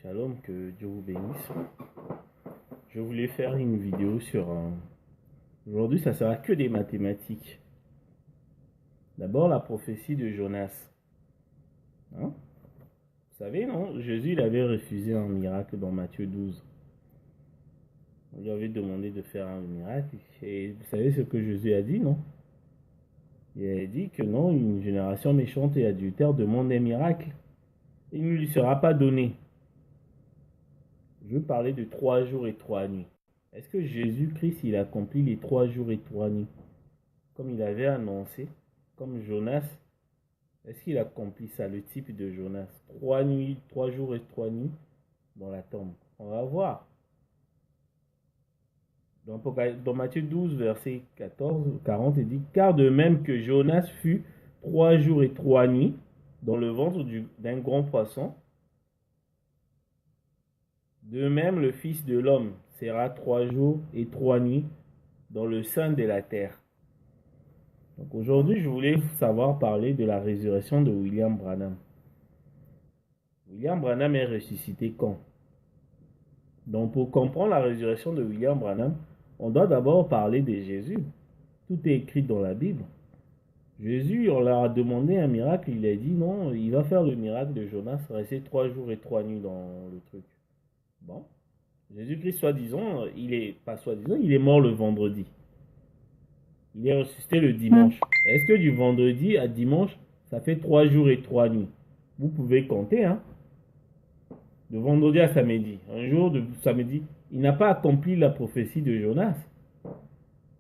Shalom, que Dieu vous bénisse. Je voulais faire une vidéo sur... Aujourd'hui, ça sera que des mathématiques. D'abord, la prophétie de Jonas. Hein? Vous savez, non? Jésus, il avait refusé un miracle dans Matthieu 12. On lui avait demandé de faire un miracle. Et vous savez ce que Jésus a dit, non? Il a dit que non, une génération méchante et adultère demande des miracles. Il ne lui sera pas donné. Je veux parler de 3 jours et 3 nuits. Est-ce que Jésus-Christ, il accomplit les 3 jours et 3 nuits comme il avait annoncé, comme Jonas? Est-ce qu'il accomplit ça, le type de Jonas? 3 nuits, 3 jours et 3 nuits dans la tombe. On va voir. Dans Matthieu 12, verset 40, il dit: car de même que Jonas fut 3 jours et 3 nuits dans le ventre d'un grand poisson, de même le Fils de l'homme sera 3 jours et 3 nuits dans le sein de la terre. Donc aujourd'hui, je voulais parler de la résurrection de William Branham. William Branham est ressuscité quand? Donc pour comprendre la résurrection de William Branham, on doit d'abord parler de Jésus. Tout est écrit dans la Bible. Jésus, on leur a demandé un miracle, il a dit non, il va faire le miracle de Jonas, rester 3 jours et 3 nuits dans le truc. Bon, Jésus-Christ, soi-disant, il est mort le vendredi. Il est ressuscité le dimanche. Est-ce que du vendredi à dimanche, ça fait 3 jours et 3 nuits? Vous pouvez compter, hein? De vendredi à samedi. Un jour de samedi, il n'a pas accompli la prophétie de Jonas.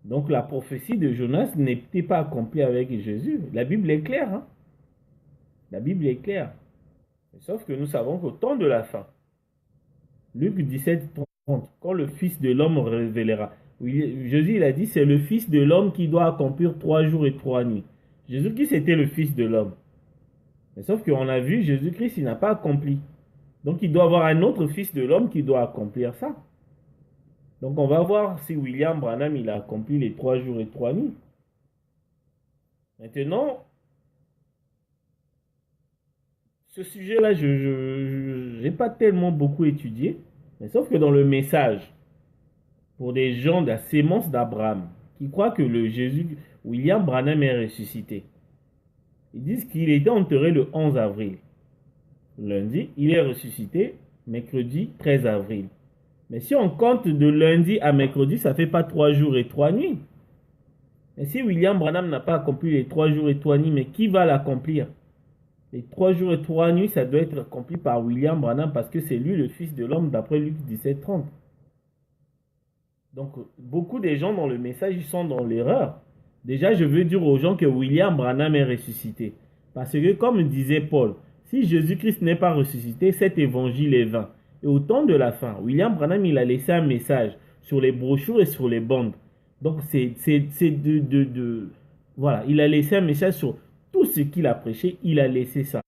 Donc la prophétie de Jonas n'était pas accomplie avec Jésus. La Bible est claire, hein? La Bible est claire. Sauf que nous savons qu'au temps de la fin, Luc 17, 30, quand le Fils de l'homme révélera. Jésus, il a dit, c'est le Fils de l'homme qui doit accomplir 3 jours et 3 nuits. Jésus-Christ était le Fils de l'homme. Mais sauf qu'on a vu, Jésus-Christ, il n'a pas accompli. Donc il doit avoir un autre Fils de l'homme qui doit accomplir ça. Donc on va voir si William Branham, il a accompli les 3 jours et 3 nuits. Maintenant, ce sujet-là, je n'ai pas tellement beaucoup étudié. Mais sauf que dans le message, pour des gens de la sémence d'Abraham, qui croient que William Branham est ressuscité, ils disent qu'il était enterré le 11 avril. Lundi, il est ressuscité mercredi 13 avril. Mais si on compte de lundi à mercredi, ça ne fait pas 3 jours et 3 nuits. Mais si William Branham n'a pas accompli les 3 jours et 3 nuits, mais qui va l'accomplir? Les 3 jours et 3 nuits, ça doit être accompli par William Branham parce que c'est lui le Fils de l'homme d'après Luc 17, 30. Donc, beaucoup de gens dans le message, ils sont dans l'erreur. Déjà, je veux dire aux gens que William Branham est ressuscité. Parce que, comme disait Paul, si Jésus-Christ n'est pas ressuscité, cet évangile est vain. Et au temps de la fin, William Branham, il a laissé un message sur les brochures et sur les bandes. Donc, voilà, il a laissé un message sur tout ce qu'il a prêché, il a laissé ça.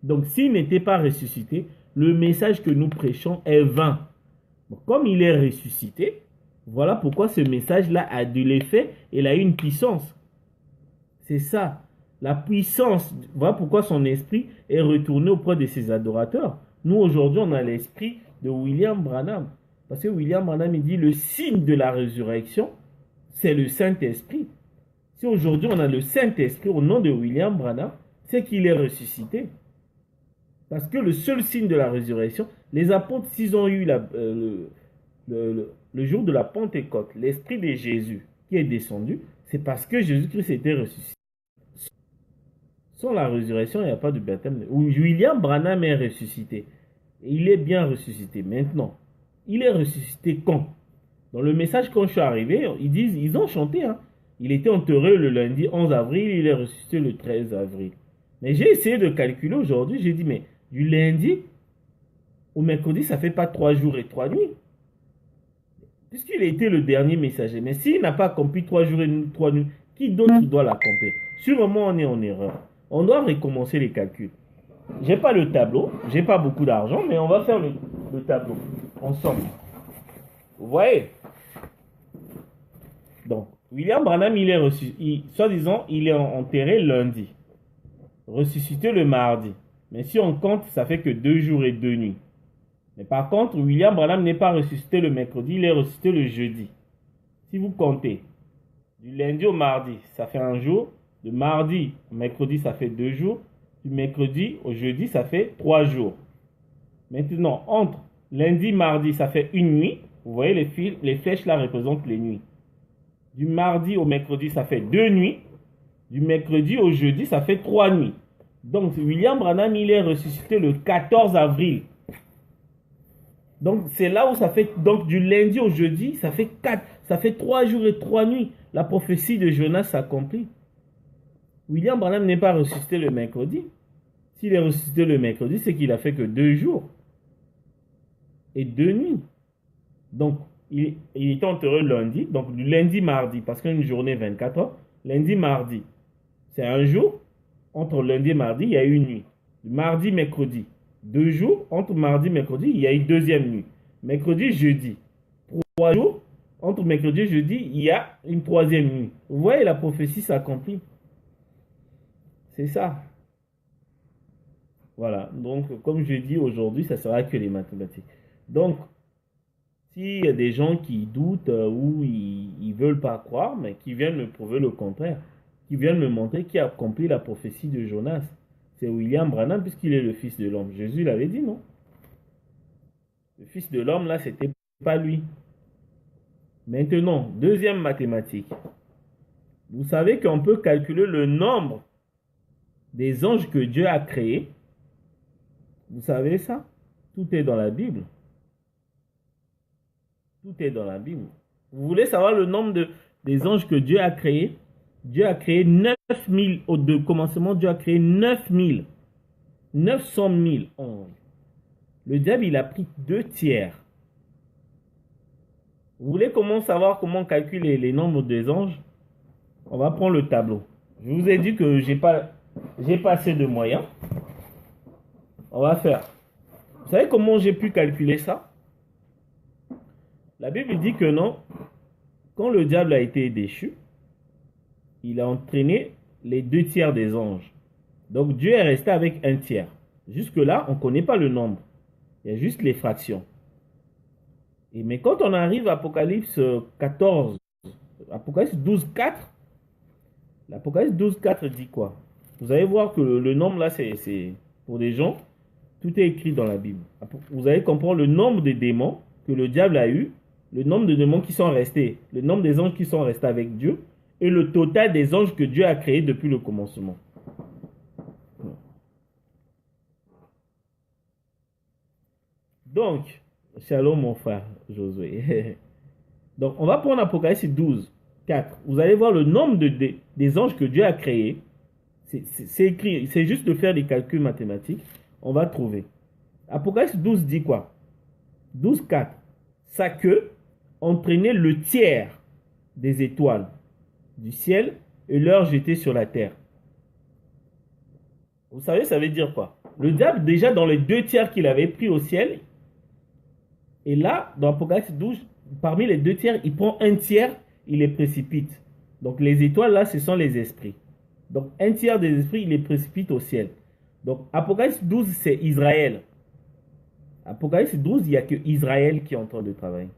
Donc, s'il n'était pas ressuscité, le message que nous prêchons est vain. Donc, comme il est ressuscité, voilà pourquoi ce message-là a de l'effet et il a une puissance. C'est ça. La puissance, voilà pourquoi son esprit est retourné auprès de ses adorateurs. Nous, aujourd'hui, on a l'esprit de William Branham. Parce que William Branham, il dit, le signe de la résurrection, c'est le Saint-Esprit. Si aujourd'hui, on a le Saint-Esprit au nom de William Branham, c'est qu'il est ressuscité. Parce que le seul signe de la résurrection, les apôtres, s'ils ont eu le jour de la Pentecôte, l'Esprit de Jésus qui est descendu, c'est parce que Jésus-Christ était ressuscité. Sans la résurrection, il n'y a pas de baptême. William Branham est ressuscité. Et il est bien ressuscité. Maintenant, il est ressuscité quand? Dans le message, quand je suis arrivé, ils ont chanté. Hein. Il était enterré le lundi 11 avril, il est ressuscité le 13 avril. Mais j'ai essayé de calculer aujourd'hui, j'ai dit, mais du lundi au mercredi, ça ne fait pas 3 jours et 3 nuits. Puisqu'il a été le dernier messager. Mais s'il n'a pas accompli 3 jours et 3 nuits, qui d'autre doit l'accomplir? Sûrement, on est en erreur. On doit recommencer les calculs. J'ai pas le tableau, j'ai pas beaucoup d'argent, mais on va faire le tableau ensemble. Vous voyez? Donc, William Branham, il est ressuscité, soi-disant, il est enterré lundi, ressuscité le mardi. Mais si on compte, ça fait que 2 jours et 2 nuits. Mais par contre, William Branham n'est pas ressuscité le mercredi, il est ressuscité le jeudi. Si vous comptez, du lundi au mardi, ça fait un jour. De mardi au mercredi, ça fait 2 jours. Du mercredi au jeudi, ça fait 3 jours. Maintenant, entre lundi, mardi, ça fait une nuit. Vous voyez, les flèches là représentent les nuits. Du mardi au mercredi, ça fait 2 nuits. Du mercredi au jeudi, ça fait 3 nuits. Donc, William Branham, il est ressuscité le 14 avril. Donc, c'est là où ça fait, donc du lundi au jeudi, ça fait 3 jours et 3 nuits. La prophétie de Jonas s'accomplit. William Branham n'est pas ressuscité le mercredi. S'il est ressuscité le mercredi, c'est qu'il a fait que 2 jours et 2 nuits. Donc, il était enterré lundi, donc du lundi mardi, parce qu'une journée 24 heures, lundi mardi, c'est un jour. Entre lundi et mardi, il y a une nuit. Mardi, mercredi, 2 jours. Entre mardi et mercredi, il y a une deuxième nuit. Mercredi, jeudi, 3 jours. Entre mercredi et jeudi, il y a une troisième nuit. Vous voyez, la prophétie s'accomplit. C'est ça. Voilà. Donc, comme je dis aujourd'hui, ça sera que les mathématiques. Donc, s'il y a des gens qui doutent ou ils ne veulent pas croire, mais qui viennent me prouver le contraire, qui viennent me montrer qui a accompli la prophétie de Jonas, c'est William Branham, puisqu'il est le fils de l'homme. Jésus l'avait dit, non? Le fils de l'homme, là, c'était pas lui. Maintenant, deuxième mathématique. Vous savez qu'on peut calculer le nombre des anges que Dieu a créés. Vous savez ça? Tout est dans la Bible. Tout est dans la Bible. Vous voulez savoir le nombre des anges que Dieu a créés? Dieu a créé 9000. Au commencement, Dieu a créé 9000. 900 000 anges. Le diable, il a pris 2 tiers. Vous voulez savoir comment calculer les nombres des anges? On va prendre le tableau. Je vous ai dit que j'ai pas assez de moyens. On va faire. Vous savez comment j'ai pu calculer ça? La Bible dit que non. Quand le diable a été déchu, il a entraîné les 2 tiers des anges. Donc Dieu est resté avec 1 tiers. Jusque-là, on ne connaît pas le nombre. Il y a juste les fractions. Mais quand on arrive à Apocalypse 14, Apocalypse 12, 4, l'Apocalypse 12, 4 dit quoi? Vous allez voir que le nombre là, c'est pour des gens, tout est écrit dans la Bible. Vous allez comprendre le nombre de démons que le diable a eu, le nombre de démons qui sont restés, le nombre des anges qui sont restés avec Dieu, et le total des anges que Dieu a créés depuis le commencement. Donc, shalom mon frère Josué. Donc, on va prendre Apocalypse 12, 4. Vous allez voir le nombre des anges que Dieu a créés. C'est écrit, c'est juste de faire des calculs mathématiques. On va trouver. Apocalypse 12 dit quoi? 12, 4. Sa queue entraînait le tiers des étoiles du ciel et leur jetait sur la terre. Vous savez, ça veut dire quoi? Le diable, déjà dans les 2 tiers qu'il avait pris au ciel, et là, dans Apocalypse 12, parmi les 2 tiers, il prend 1 tiers, il les précipite. Donc les étoiles là, ce sont les esprits. Donc 1 tiers des esprits, il les précipite au ciel. Donc Apocalypse 12, c'est Israël. Apocalypse 12, il n'y a que Israël qui est en train de travailler.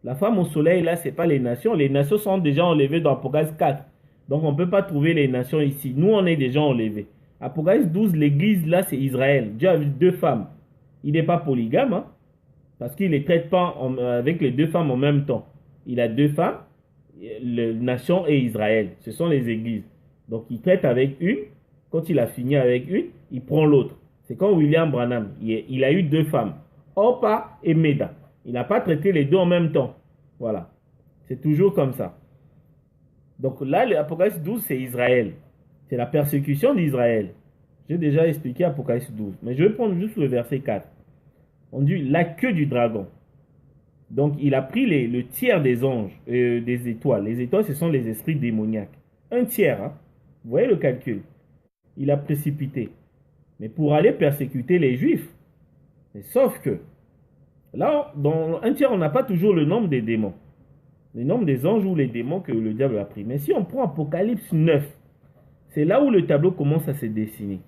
La femme au soleil là, ce n'est pas les nations. Les nations sont déjà enlevées dans Apocalypse 4. Donc on ne peut pas trouver les nations ici. Nous, on est déjà enlevés. Apocalypse 12, l'église là, c'est Israël. Dieu a vu 2 femmes. Il n'est pas polygame, hein? Parce qu'il ne les traite pas avec les 2 femmes en même temps. Il a 2 femmes, la nation et Israël. Ce sont les églises. Donc il traite avec une. Quand il a fini avec une, il prend l'autre. C'est comme William Branham. Il a eu 2 femmes. Orpah et Meda. Il n'a pas traité les 2 en même temps. Voilà. C'est toujours comme ça. Donc là, l'Apocalypse 12, c'est Israël. C'est la persécution d'Israël. J'ai déjà expliqué Apocalypse 12. Mais je vais prendre juste le verset 4. On dit la queue du dragon. Donc il a pris le tiers des anges, des étoiles. Les étoiles, ce sont les esprits démoniaques. 1 tiers, hein? Vous voyez le calcul? Il a précipité. Mais pour aller persécuter les Juifs. Mais sauf que, là, dans 1 tiers, on n'a pas toujours le nombre des démons. Le nombre des anges ou les démons que le diable a pris. Mais si on prend Apocalypse 9, c'est là où le tableau commence à se dessiner.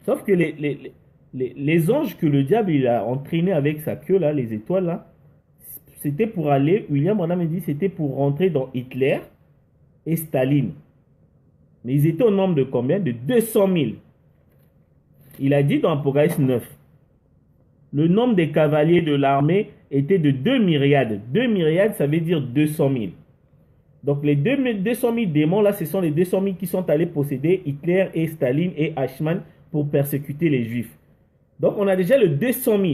Sauf que les anges que le diable il a entraînés avec sa queue, là, les étoiles, là, c'était pour aller, William Branham me dit, c'était pour rentrer dans Hitler et Staline. Mais ils étaient au nombre de combien? De 200 000. Il a dit dans Apocalypse 9, le nombre des cavaliers de l'armée était de 2 myriades. 2 myriades, ça veut dire 200 000. Donc les 200 000 démons, là, ce sont les 200 000 qui sont allés posséder Hitler et Staline et Eichmann pour persécuter les Juifs. Donc on a déjà le 200 000.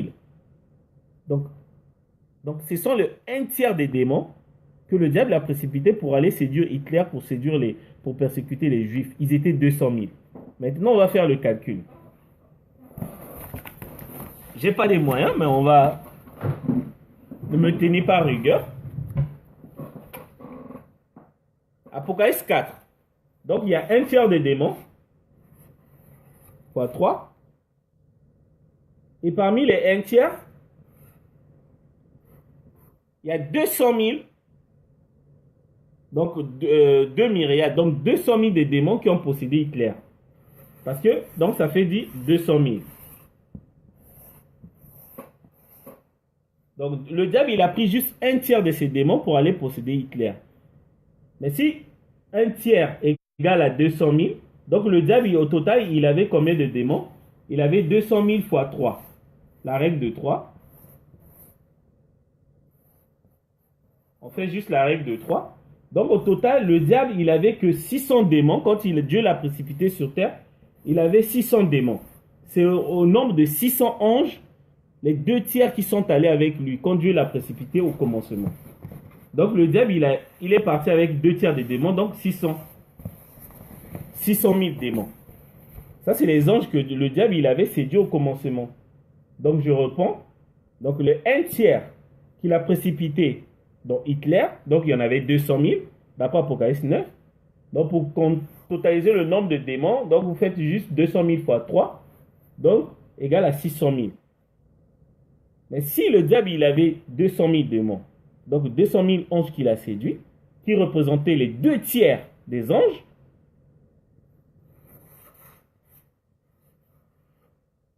Donc ce sont le 1/3 des démons que le diable a précipité pour aller séduire Hitler, pour persécuter les Juifs. Ils étaient 200 000. Maintenant, on va faire le calcul. J'ai pas les moyens, mais on va me tenir par rigueur. Apocalypse 4. Donc, il y a 1/3 des démons. Fois 3. Et parmi les 1/3, il y a 200 000. Donc, 2 myriades. Donc, 200 000 des démons qui ont possédé Hitler. Parce que, donc, ça fait dire 200 000. Donc, le diable, il a pris juste 1/3 de ces démons pour aller posséder Hitler. Mais si 1/3 égale à 200 000, donc le diable, au total, il avait combien de démons? Il avait 200 000 fois 3. La règle de 3. On fait juste la règle de 3. Donc, au total, le diable, il avait que 600 démons. Quand Dieu l'a précipité sur terre, il avait 600 démons. C'est au nombre de 600 anges, les 2/3 qui sont allés avec lui, quand Dieu l'a précipité au commencement. Donc, le diable, il est parti avec 2/3 des démons, donc 600 000 démons. Ça, c'est les anges que le diable, il avait séduit au commencement. Donc, je reprends. Donc, le 1/3 qu'il a précipité dans Hitler, donc il y en avait 200 000, d'après Apocalypse 9. Donc, pour totaliser le nombre de démons, donc vous faites juste 200 000 fois 3, donc égal à 600 000. Mais si le diable, il avait 200 000 démons, donc 200 000 anges qu'il a séduits, qui représentaient les 2/3 des anges,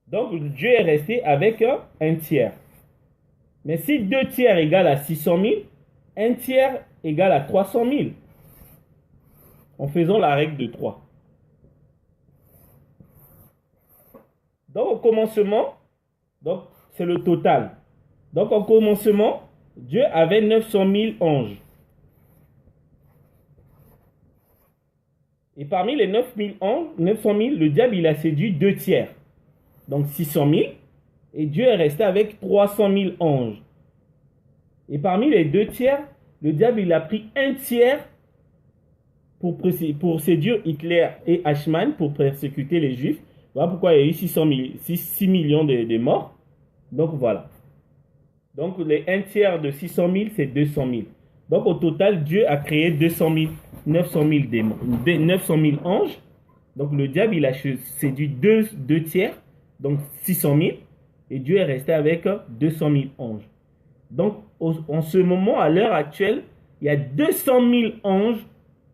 donc Dieu est resté avec 1/3. Mais si 2/3 égale à 600 000, 1/3 égale à 300 000. En faisant la règle de 3. Donc au commencement, donc c'est le total. Donc au commencement, Dieu avait 900 000 anges. Et parmi les 900 000, le diable, il a séduit 2/3. Donc 600 000. Et Dieu est resté avec 300 000 anges. Et parmi les 2/3, le diable, il a pris 1/3 pour séduire Hitler et Eichmann pour persécuter les Juifs. Voilà pourquoi il y a eu 6 millions de morts. Donc voilà. Donc les 1/3 de 600 000, c'est 200 000. Donc au total, Dieu a créé 900 000 démons, 900 000 anges. Donc le diable, il a séduit 2/3, donc 600 000. Et Dieu est resté avec 200 000 anges. Donc en ce moment, à l'heure actuelle, il y a 200 000 anges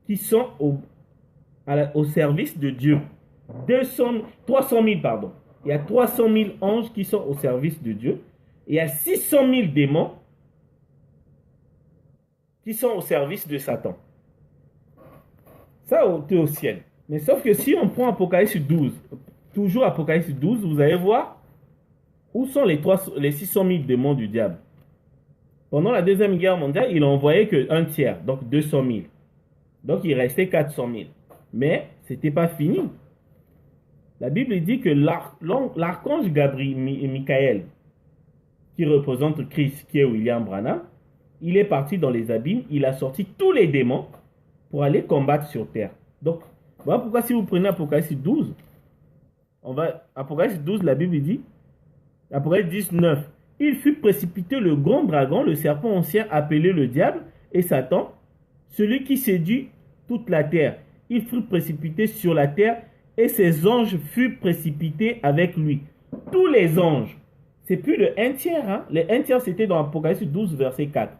qui sont au service de Dieu. 300 000, pardon. Il y a 300 000 anges qui sont au service de Dieu. Et il y a 600 000 démons qui sont au service de Satan. Ça, c'est au ciel. Mais sauf que si on prend Apocalypse 12, toujours Apocalypse 12, vous allez voir où sont les 600 000 démons du diable. Pendant la Deuxième Guerre mondiale, il n'envoyait que 1/3, donc 200 000. Donc il restait 400 000. Mais ce n'était pas fini. La Bible dit que l'archange Gabriel Michael, qui représente Christ, qui est William Branham, il est parti dans les abîmes, il a sorti tous les démons pour aller combattre sur terre. Donc, voilà pourquoi si vous prenez Apocalypse 12, Apocalypse 12, la Bible dit, Apocalypse 19, il fut précipité le grand dragon, le serpent ancien appelé le diable et Satan, celui qui séduit toute la terre. Il fut précipité sur la terre et ses anges furent précipités avec lui. Tous les anges. C'est plus le 1/3. Hein? Le 1/3, c'était dans Apocalypse 12, verset 4.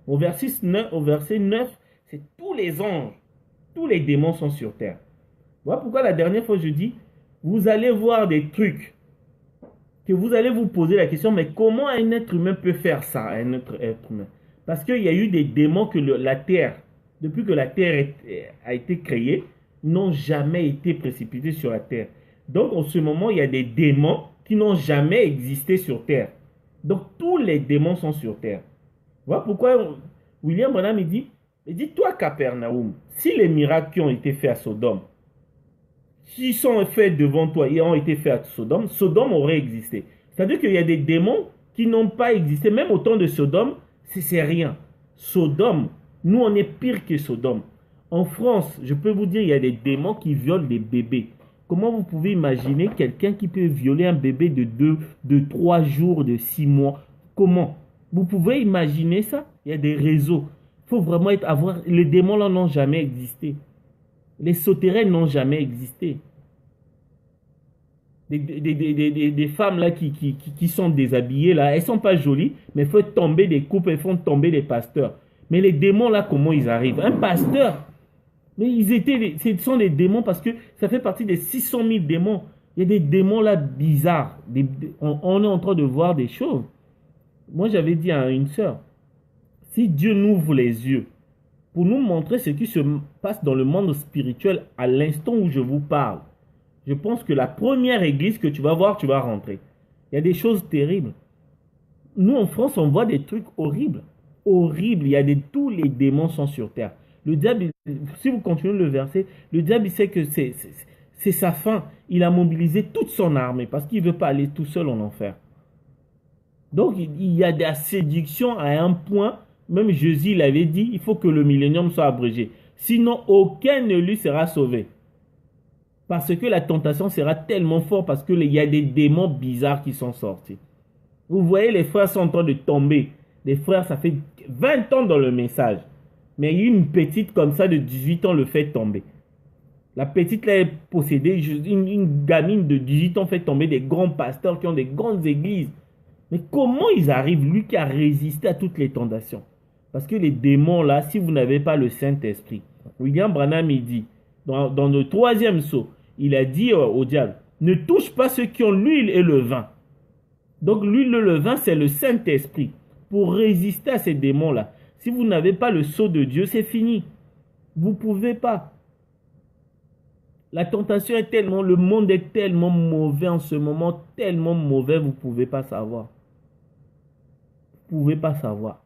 Au verset 9, c'est tous les anges. Tous les démons sont sur terre. Voilà pourquoi la dernière fois, je dis, vous allez voir des trucs que vous allez vous poser la question, mais comment un être humain peut faire ça, un autre être humain? Parce qu'il y a eu des démons que la terre, depuis que la terre a été créée, n'ont jamais été précipités sur la terre. Donc, en ce moment, il y a des démons qui n'ont jamais existé sur terre. Donc, tous les démons sont sur terre. Voilà pourquoi William Branham il dit, toi, Capernaum, si les miracles qui ont été faits à Sodome, qui sont faits devant toi et ont été faits à Sodome, Sodome aurait existé. C'est-à-dire qu'il y a des démons qui n'ont pas existé. Même au temps de Sodome, c'est rien. Sodome, nous on est pire que Sodome. En France, je peux vous dire, il y a des démons qui violent des bébés. Comment vous pouvez imaginer quelqu'un qui peut violer un bébé de 3 jours, de 6 mois? Comment? Vous pouvez imaginer ça? Il y a des réseaux. Il faut vraiment avoir... Les démons là n'ont jamais existé. Les sauterelles n'ont jamais existé. Des femmes là qui sont déshabillées là, elles ne sont pas jolies, mais il faut tomber des couples, elles font tomber des pasteurs. Mais les démons là, comment ils arrivent? Un pasteur, mais ce sont des démons parce que ça fait partie des 600 000 démons. Il y a des démons là bizarres. On est en train de voir des choses. Moi j'avais dit à une sœur, si Dieu nous ouvre les yeux pour nous montrer ce qui se passe dans le monde spirituel à l'instant où je vous parle, je pense que la première église que tu vas voir, tu vas rentrer. Il y a des choses terribles. Nous, en France, on voit des trucs horribles. Horribles. Il y a tous les démons sont sur terre. Le diable, si vous continuez le verset, le diable, il sait que c'est sa fin. Il a mobilisé toute son armée parce qu'il ne veut pas aller tout seul en enfer. Donc, il y a des séductions à un point. Même Jésus l'avait dit, il faut que le millénium soit abrégé. Sinon, aucun élu sera sauvé. Parce que la tentation sera tellement forte parce qu'il y a des démons bizarres qui sont sortis. Vous voyez, les frères sont en train de tomber. Les frères, ça fait 20 ans dans le message. Mais une petite comme ça de 18 ans le fait tomber. La petite là est possédée, une gamine de 18 ans fait tomber des grands pasteurs qui ont des grandes églises. Mais comment ils arrivent, lui qui a résisté à toutes les tentations? Parce que les démons là, si vous n'avez pas le Saint-Esprit, William Branham il dit, dans le 3e sceau, il a dit au diable, ne touche pas ceux qui ont l'huile et le vin. Donc l'huile et le vin, c'est le Saint-Esprit. Pour résister à ces démons-là, si vous n'avez pas le sceau de Dieu, c'est fini. Vous ne pouvez pas. La tentation est tellement, le monde est tellement mauvais en ce moment, tellement mauvais, vous ne pouvez pas savoir. Vous ne pouvez pas savoir.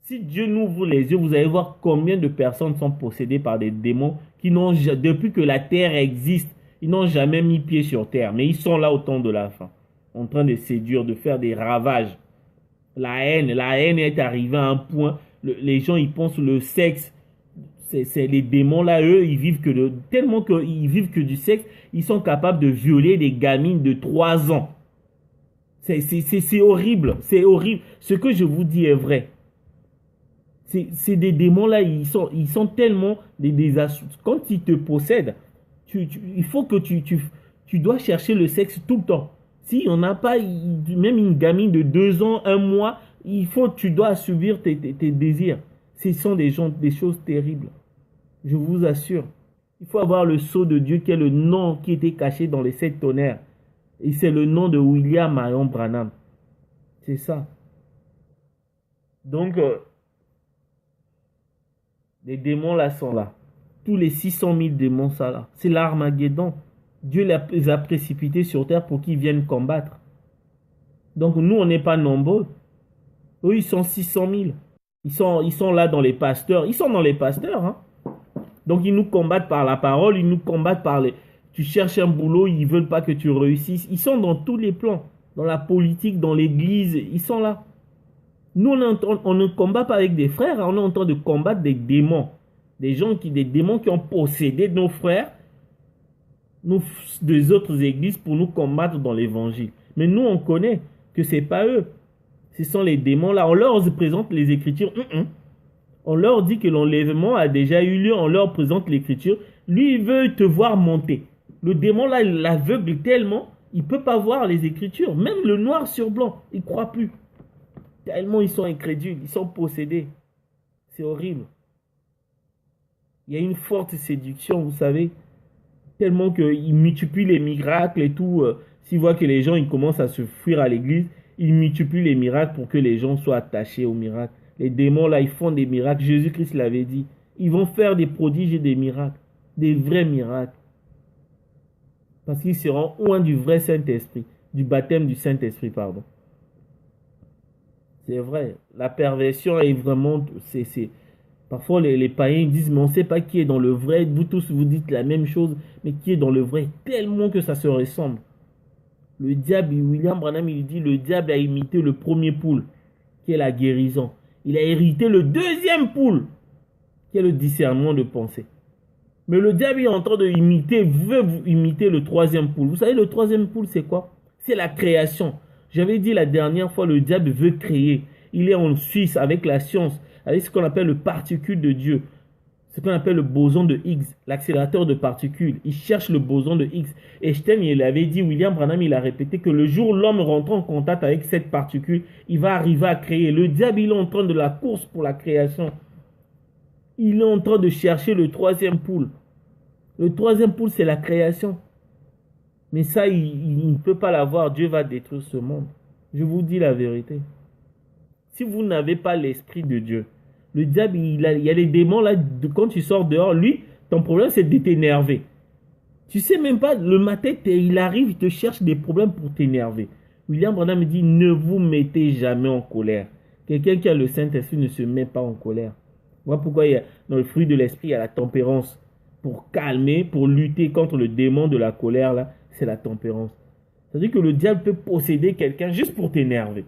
Si Dieu nous ouvre les yeux, vous allez voir combien de personnes sont possédées par des démons qui n'ont, depuis que la terre existe, ils n'ont jamais mis pied sur terre. Mais ils sont là au temps de la fin, en train de séduire, de faire des ravages. La haine est arrivée à un point, les gens ils pensent le sexe, c'est les démons là, eux, ils vivent tellement qu'ils vivent que du sexe, ils sont capables de violer des gamines de 3 ans. C'est horrible, c'est horrible. Ce que je vous dis est vrai. C'est des démons là, ils sont tellement quand ils te possèdent, il faut que tu dois chercher le sexe tout le temps. S'il n'y en a pas, même une gamine de 2 ans, 1 mois, tu dois subir tes désirs. Ce sont des choses terribles. Je vous assure. Il faut avoir le sceau de Dieu qui est le nom qui était caché dans les 7 tonnerres. Et c'est le nom de William Marion Branham. C'est ça. Donc, les démons là sont là. Tous les 600 000 démons sont là. C'est l'Armageddon. Dieu les a précipités sur terre pour qu'ils viennent combattre. Donc nous, on n'est pas nombreux. Eux, ils sont 600 000. Ils sont là dans les pasteurs. Ils sont dans les pasteurs. Hein? Donc ils nous combattent par la parole. Ils nous combattent par les... Tu cherches un boulot, ils ne veulent pas que tu réussisses. Ils sont dans tous les plans. Dans la politique, dans l'église. Ils sont là. Nous, on ne combat pas avec des frères. On est en train de combattre des démons. Des démons qui ont possédé nos frères, des autres églises pour nous combattre dans l'évangile. Mais nous, on connaît que ce n'est pas eux. Ce sont les démons là. On leur présente les Écritures. On leur dit que l'enlèvement a déjà eu lieu. On leur présente l'Écriture. Lui, il veut te voir monter. Le démon là, il l'aveugle tellement, il ne peut pas voir les Écritures. Même le noir sur blanc, il ne croit plus. Tellement ils sont incrédules, ils sont possédés. C'est horrible. Il y a une forte séduction, vous savez. tellement qu'il multiplie les miracles et tout. S'il voit que les gens ils commencent à se fuir à l'église, il multiplie les miracles pour que les gens soient attachés aux miracles. Les démons là, ils font des miracles. Jésus-Christ l'avait dit. Ils vont faire des prodiges et des miracles. Des vrais miracles. Parce qu'ils seront loin du vrai Saint-Esprit. Du baptême du Saint-Esprit, pardon. C'est vrai. La perversion est vraiment... Parfois, les païens disent, mais on ne sait pas qui est dans le vrai. Vous tous, vous dites la même chose. Mais qui est dans le vrai? Tellement que ça se ressemble. Le diable, William Branham, il dit, le diable a imité le premier poule, qui est la guérison. Il a hérité le deuxième poule, qui est le discernement de pensée. Mais le diable est en train de imiter, veut imiter le troisième poule. Vous savez, le troisième poule, c'est quoi? C'est la création. J'avais dit la dernière fois, le diable veut créer. Il est en Suisse avec la science, avec ce qu'on appelle le particule de Dieu. Ce qu'on appelle le boson de Higgs, l'accélérateur de particules. Il cherche le boson de Higgs. Einstein, il avait dit, William Branham, il a répété que le jour où l'homme rentre en contact avec cette particule, il va arriver à créer. Le diable, il est en train de la course pour la création. Il est en train de chercher le troisième poule. Le troisième poule, c'est la création. Mais ça, il ne peut pas l'avoir. Dieu va détruire ce monde. Je vous dis la vérité. Si vous n'avez pas l'esprit de Dieu, le diable, il y a les démons là, quand tu sors dehors, lui, ton problème c'est de t'énerver. Tu sais même pas, le matin, il arrive, il te cherche des problèmes pour t'énerver. William Branham me dit, ne vous mettez jamais en colère. Quelqu'un qui a le Saint-Esprit ne se met pas en colère. Voilà pourquoi il y a, dans le fruit de l'esprit, il y a la tempérance. Pour calmer, pour lutter contre le démon de la colère, là, c'est la tempérance. C'est-à-dire que le diable peut posséder quelqu'un juste pour t'énerver.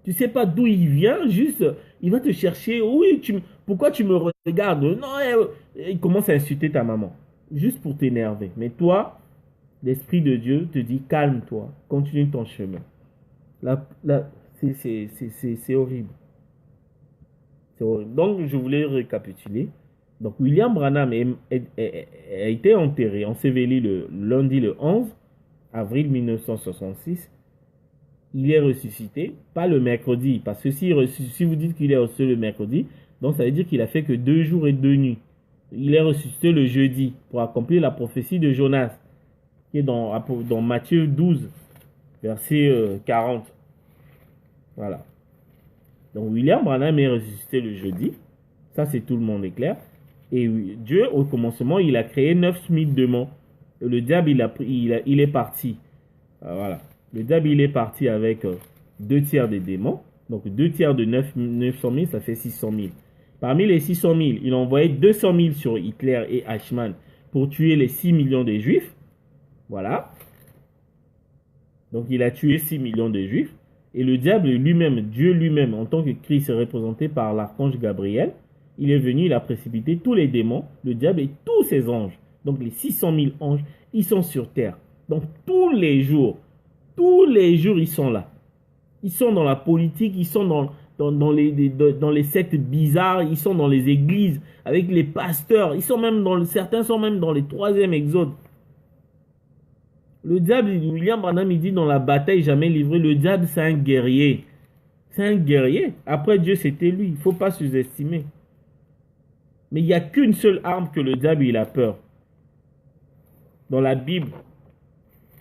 Tu sais pas d'où il vient, juste, il va te chercher. Oui, pourquoi tu me regardes? Non, il commence à insulter ta maman. Juste pour t'énerver. Mais toi, l'Esprit de Dieu te dit, calme-toi, continue ton chemin. C'est horrible. C'est horrible. Donc, je voulais récapituler. Donc, William Branham a été enterré, enseveli le lundi le 11 avril 1966. Il est ressuscité, pas le mercredi, parce que si vous dites qu'il est ressuscité le mercredi, donc ça veut dire qu'il a fait que 2 jours et 2 nuits. Il est ressuscité le jeudi pour accomplir la prophétie de Jonas, qui est dans Matthieu 12, verset 40. Voilà. Donc William Branham est ressuscité le jeudi, ça c'est tout le monde est clair. Et Dieu, au commencement, il a créé 9000 démons. Et le diable, il est parti. Voilà. Le diable, il est parti avec 2 tiers des démons. Donc 2 tiers de 900 000, ça fait 600 000. Parmi les 600 000, il a envoyé 200 000 sur Hitler et Eichmann pour tuer les 6 millions de juifs. Voilà. Donc il a tué 6 millions de juifs. Et le diable lui-même, Dieu lui-même, en tant que Christ représenté par l'archange Gabriel, il est venu, il a précipité tous les démons, le diable et tous ses anges. Donc les 600 000 anges, ils sont sur terre. Donc tous les jours, ils sont là. Ils sont dans la politique, ils sont dans les sectes bizarres, ils sont dans les églises, avec les pasteurs, certains sont même dans les 3e exodes. Le diable, William Branham, il dit dans la bataille jamais livrée, le diable c'est un guerrier. C'est un guerrier. Après Dieu, c'était lui. Il ne faut pas sous-estimer. Mais il n'y a qu'une seule arme que le diable, il a peur. Dans la Bible,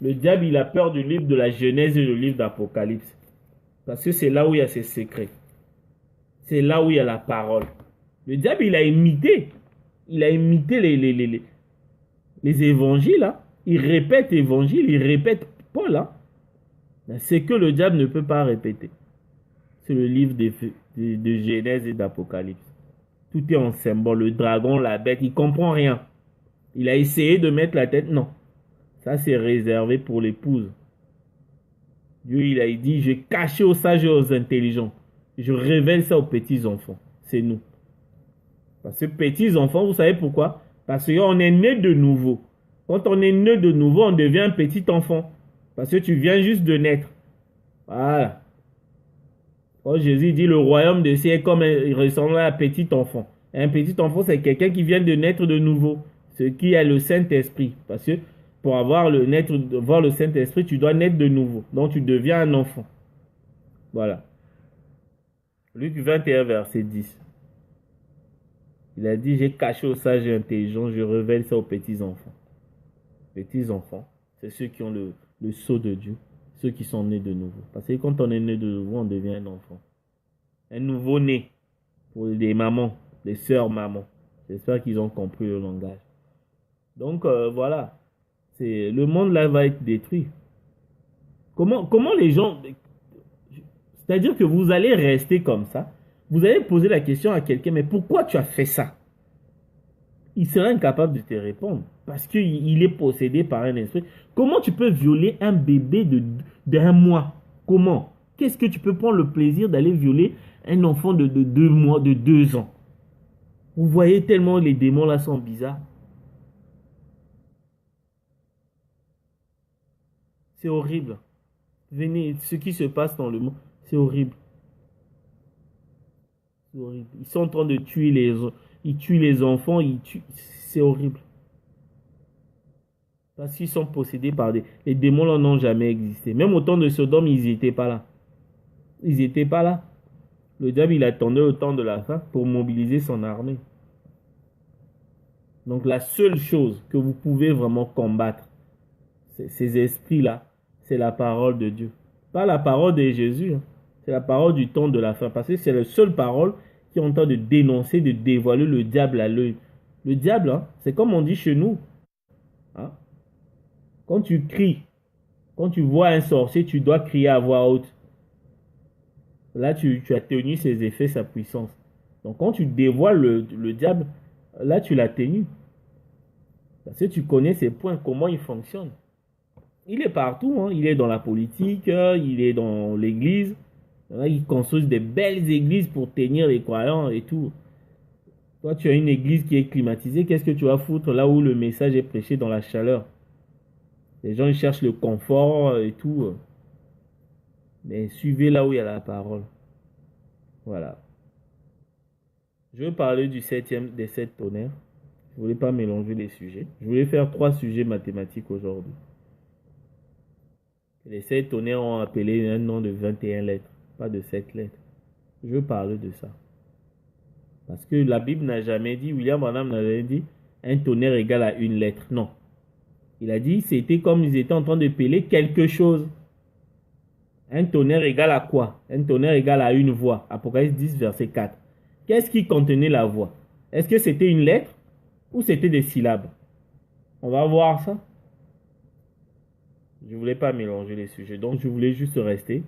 le diable, il a peur du livre de la Genèse et du livre d'Apocalypse. Parce que c'est là où il y a ses secrets. C'est là où il y a la parole. Le diable, il a imité. Il a imité les évangiles. Hein. Il répète l'évangile, il répète Paul. Hein. C'est que le diable ne peut pas répéter. C'est le livre de Genèse et d'Apocalypse. Tout est en symbole. Le dragon, la bête, il ne comprend rien. Il a essayé de mettre la tête. Non. Ça, c'est réservé pour l'épouse. Dieu, il a dit, je cache aux sages et aux intelligents. Je révèle ça aux petits enfants. C'est nous. Parce que petits enfants, vous savez pourquoi? Parce qu'on est né de nouveau. Quand on est né de nouveau, on devient un petit enfant. Parce que tu viens juste de naître. Voilà. Quand Jésus dit le royaume de ciel est comme il ressemble à un petit enfant. Et un petit enfant, c'est quelqu'un qui vient de naître de nouveau. Ce qui a le Saint-Esprit. Parce que pour voir le Saint-Esprit, tu dois naître de nouveau. Donc tu deviens un enfant. Voilà. Luc 21, verset 10. Il a dit, j'ai caché aux sages et intelligents, je révèle ça aux petits enfants. petits-enfants, c'est ceux qui ont le sceau de Dieu, ceux qui sont nés de nouveau. Parce que quand on est né de nouveau, on devient un enfant. Un nouveau-né pour les mamans, les sœurs mamans. J'espère qu'ils ont compris le langage. Donc voilà, le monde là va être détruit. Comment les gens... C'est-à-dire que vous allez rester comme ça. Vous allez poser la question à quelqu'un, mais pourquoi tu as fait ça? Il sera incapable de te répondre parce qu'il est possédé par un esprit. Comment tu peux violer un bébé d'un mois? Comment? Qu'est-ce que tu peux prendre le plaisir d'aller violer un enfant de 2 mois, de 2 ans? Vous voyez tellement les démons là sont bizarres. C'est horrible. Venez, ce qui se passe dans le monde, c'est horrible. C'est horrible. Ils sont en train de tuer ils tuent les enfants, c'est horrible. Parce qu'ils sont possédés par les démons là n'ont jamais existé. Même au temps de Sodome, ils n'étaient pas là. Ils n'étaient pas là. Le diable, il attendait au temps de la fin pour mobiliser son armée. Donc la seule chose que vous pouvez vraiment combattre, ces esprits-là, c'est la parole de Dieu. Pas la parole de Jésus, hein. C'est la parole du temps de la fin. Parce que c'est la seule parole qui est en train de dénoncer, de dévoiler le diable à l'œil. Le diable, hein, c'est comme on dit chez nous. Hein. Quand tu cries, quand tu vois un sorcier, tu dois crier à voix haute. Là, tu as tenu ses effets, sa puissance. Donc quand tu dévoiles le diable, là, tu l'as tenu. Parce que tu connais ses points, comment il fonctionne. Il est partout, hein. Il est dans la politique, il est dans l'église. Ils construisent des belles églises pour tenir les croyants et tout. Toi, tu as une église qui est climatisée. Qu'est-ce que tu vas foutre là où le message est prêché dans la chaleur? Les gens ils cherchent le confort et tout. Mais suivez là où il y a la parole. Voilà. Je vais parler du des 7 tonnerres. Je ne voulais pas mélanger les sujets. Je voulais faire 3 sujets mathématiques aujourd'hui. Les 7 tonnerres ont appelé un nom de 21 lettres, pas de 7 lettres. Je veux parler de ça. Parce que la Bible n'a jamais dit, William Branham n'a jamais dit, un tonnerre égale à une lettre. Non. Il a dit, c'était comme ils étaient en train de peler quelque chose. Un tonnerre égale à quoi? Un tonnerre égale à une voix. Apocalypse 10, verset 4. Qu'est-ce qui contenait la voix? Est-ce que c'était une lettre ou c'était des syllabes? On va voir ça. Je ne voulais pas mélanger les sujets. Donc, je voulais juste rester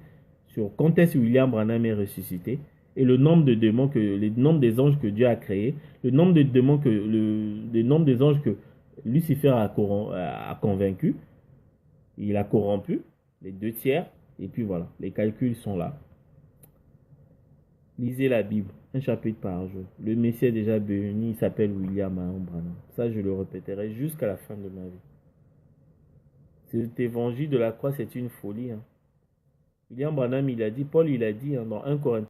sur quand est-ce que William Branham est ressuscité et le nombre de démons le nombre des anges que Dieu a créés, le nombre de démons le nombre des anges que Lucifer a convaincu, il a corrompu, les 2 tiers, et puis voilà, les calculs sont là. Lisez la Bible, un chapitre par jour. Le Messie est déjà béni, il s'appelle William Branham. Ça, je le répéterai jusqu'à la fin de ma vie. Cet évangile de la croix, c'est une folie. Hein. William Branham, il a dit, Paul, il a dit dans 1 Corinthiens